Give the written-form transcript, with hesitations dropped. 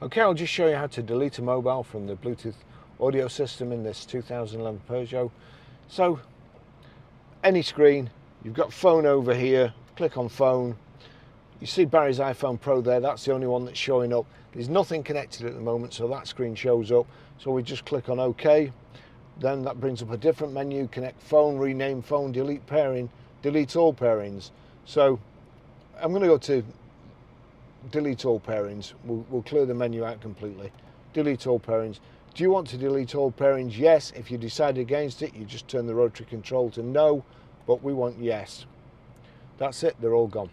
Okay, I'll just show you how to delete a mobile from the Bluetooth audio system in this 2011 Peugeot. So, any screen, you've got phone over here, click on phone. You see Barry's iPhone Pro there, that's the only one that's showing up. There's nothing connected at the moment, so that screen shows up. So we just click on OK. Then that brings up a different menu, connect phone, rename phone, delete pairing, delete all pairings. So I'm going to go to delete all pairings. We'll clear the menu out completely. Delete all pairings. Do you want to delete all pairings? Yes. If you decide against it, you just turn the rotary control to no, but we want yes. That's it, they're all gone.